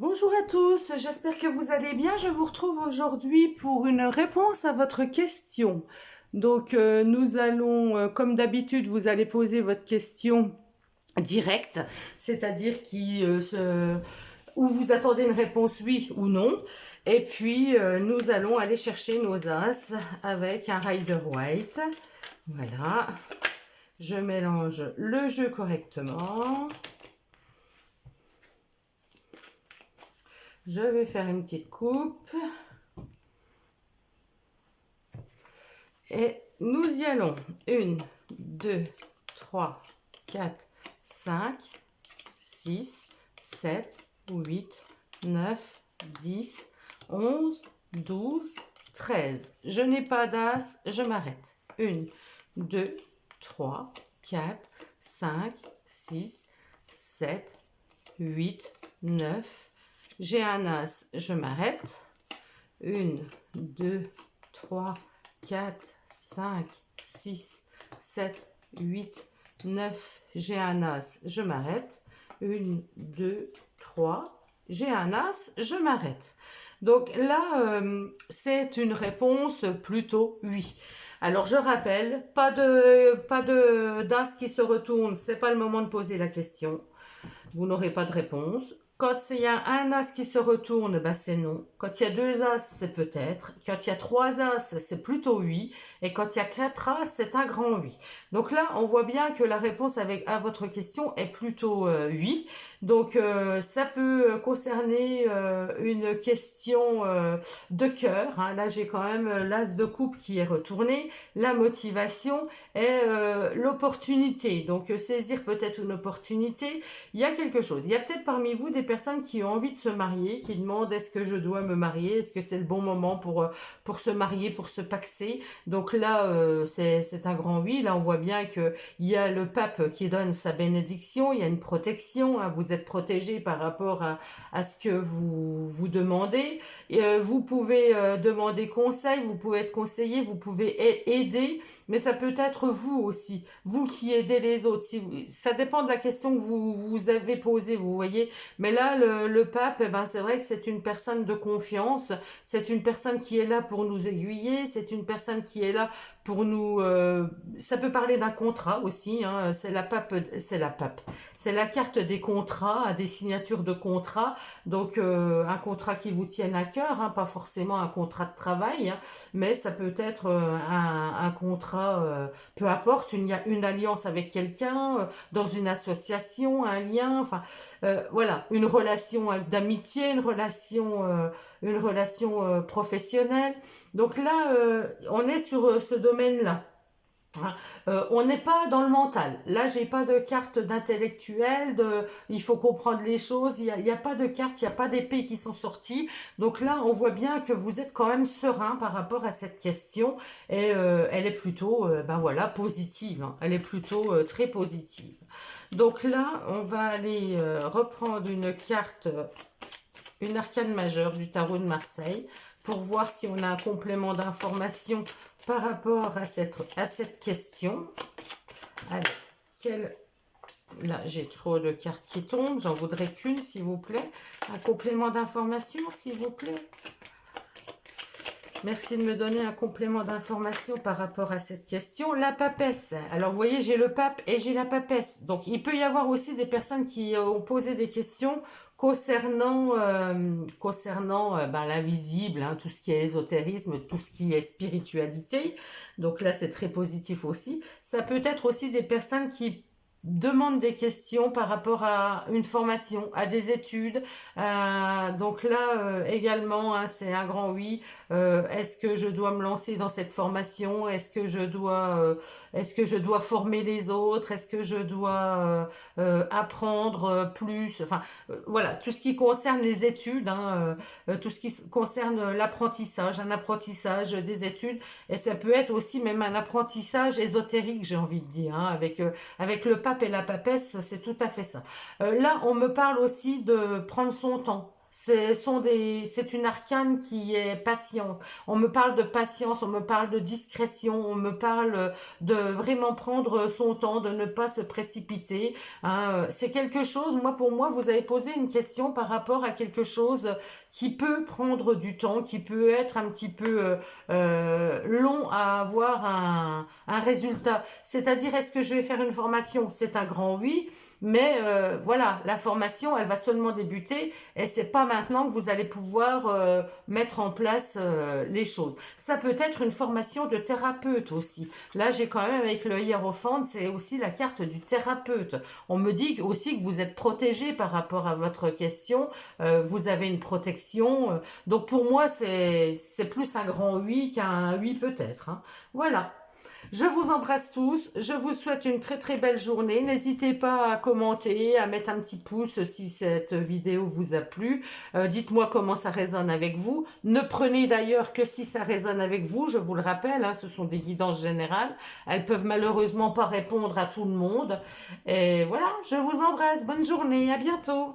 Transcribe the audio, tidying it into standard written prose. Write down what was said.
Bonjour à tous, j'espère que vous allez bien. Je vous retrouve aujourd'hui pour une réponse à votre question. Donc nous allons, comme d'habitude, vous allez poser votre question directe, c'est-à-dire où vous attendez une réponse oui ou non. Et puis nous allons aller chercher nos as avec un Rider White. Voilà, je mélange le jeu correctement. Je vais faire une petite coupe. Et nous y allons. 1, 2, 3, 4, 5, 6, 7, 8, 9, 10, 11, 12, 13. Je n'ai pas d'as, je m'arrête. 1, 2, 3, 4, 5, 6, 7, 8, 9. J'ai un as, je m'arrête. 1, 2, 3, 4, 5, 6, 7, 8, 9. J'ai un as, je m'arrête. 1, 2, 3. J'ai un as, je m'arrête. Donc là, c'est une réponse plutôt oui. Alors je rappelle, pas de d'as qui se retourne, c'est pas le moment de poser la question. Vous n'aurez pas de réponse. Quand il y a un as qui se retourne, ben c'est non. Quand il y a deux as, c'est peut-être. Quand il y a trois as, c'est plutôt oui. Et quand il y a quatre as, c'est un grand oui. Donc là, on voit bien que la réponse à votre question est plutôt oui. Donc ça peut concerner une question de cœur. Hein. Là, j'ai quand même l'as de coupe qui est retourné, la motivation et l'opportunité. Donc saisir peut-être une opportunité. Il y a quelque chose. Il y a peut-être parmi vous des personnes qui ont envie de se marier, qui demandent est-ce que je dois me marier, est-ce que c'est le bon moment pour se marier, pour se paxer. Donc là, c'est un grand oui. Là, on voit bien qu'il y a le pape qui donne sa bénédiction, il y a une protection. Hein, vous êtes protégé par rapport à ce que vous demandez. Et, vous pouvez demander conseil, vous pouvez être conseillé, vous pouvez aider, mais ça peut être vous aussi, vous qui aidez les autres. Ça dépend de la question que vous avez posée, vous voyez. Mais là, le pape, eh ben, c'est vrai que c'est une personne de confiance, c'est une personne qui est là pour nous aiguiller, c'est une personne qui est là pour nous... ça peut parler d'un contrat aussi, hein, c'est la carte des contrats, des signatures de contrats, donc un contrat qui vous tienne à cœur, hein, pas forcément un contrat de travail, hein, mais ça peut être un contrat, peu importe, une alliance avec quelqu'un, dans une association, un lien, enfin voilà, une relation d'amitié, une relation professionnelle. Donc là, on est sur ce domaine-là. On n'est pas dans le mental. Là, j'ai pas de carte d'intellectuel, il faut comprendre les choses. Il y a pas de carte, il n'y a pas d'épée qui sont sorties. Donc là, on voit bien que vous êtes quand même serein par rapport à cette question. Et elle est plutôt, ben voilà, positive. Hein. Elle est plutôt très positive. Donc là, on va aller reprendre une carte, une arcane majeure du tarot de Marseille pour voir si on a un complément d'information par rapport à cette question. Allez, là, j'ai trop de cartes qui tombent. J'en voudrais qu'une, s'il vous plaît. Un complément d'information, s'il vous plaît. Merci de me donner un complément d'information par rapport à cette question. La papesse. Alors, vous voyez, j'ai le pape et j'ai la papesse. Donc, il peut y avoir aussi des personnes qui ont posé des questions concernant ben, l'invisible, hein, tout ce qui est ésotérisme, tout ce qui est spiritualité. Donc là, c'est très positif aussi. Ça peut être aussi des personnes qui demandent des questions par rapport à une formation, à des études. Donc là, également, hein, c'est un grand oui. Est-ce que je dois me lancer dans cette formation? Est-ce que je dois former les autres? Est-ce que je dois apprendre plus? Enfin, voilà, tout ce qui concerne les études, hein, tout ce qui concerne l'apprentissage, un apprentissage des études, et ça peut être aussi même un apprentissage ésotérique, j'ai envie de dire, hein, avec le pape et la papesse, c'est tout à fait ça. Là, on me parle aussi de prendre son temps. C'est une arcane qui est patience. On me parle de patience, on me parle de discrétion, on me parle de vraiment prendre son temps, de ne pas se précipiter. Hein. C'est quelque chose, moi pour moi, vous avez posé une question par rapport à quelque chose qui peut prendre du temps, qui peut être un petit peu long à avoir un résultat. C'est-à-dire, est-ce que je vais faire une formation? C'est un grand oui, mais voilà, la formation, elle va seulement débuter et c'est pas maintenant que vous allez pouvoir mettre en place les choses. Ça peut être une formation de thérapeute aussi. Là, j'ai quand même avec le hiérophante, c'est aussi la carte du thérapeute. On me dit aussi que vous êtes protégé par rapport à votre question. Vous avez une protection. Donc pour moi, c'est plus un grand oui qu'un oui peut-être. Hein. Voilà. Je vous embrasse tous, je vous souhaite une très très belle journée. N'hésitez pas à commenter, à mettre un petit pouce si cette vidéo vous a plu. Dites-moi comment ça résonne avec vous. Ne prenez d'ailleurs que si ça résonne avec vous, je vous le rappelle, hein, ce sont des guidances générales. Elles peuvent malheureusement pas répondre à tout le monde. Et voilà, je vous embrasse, bonne journée, à bientôt.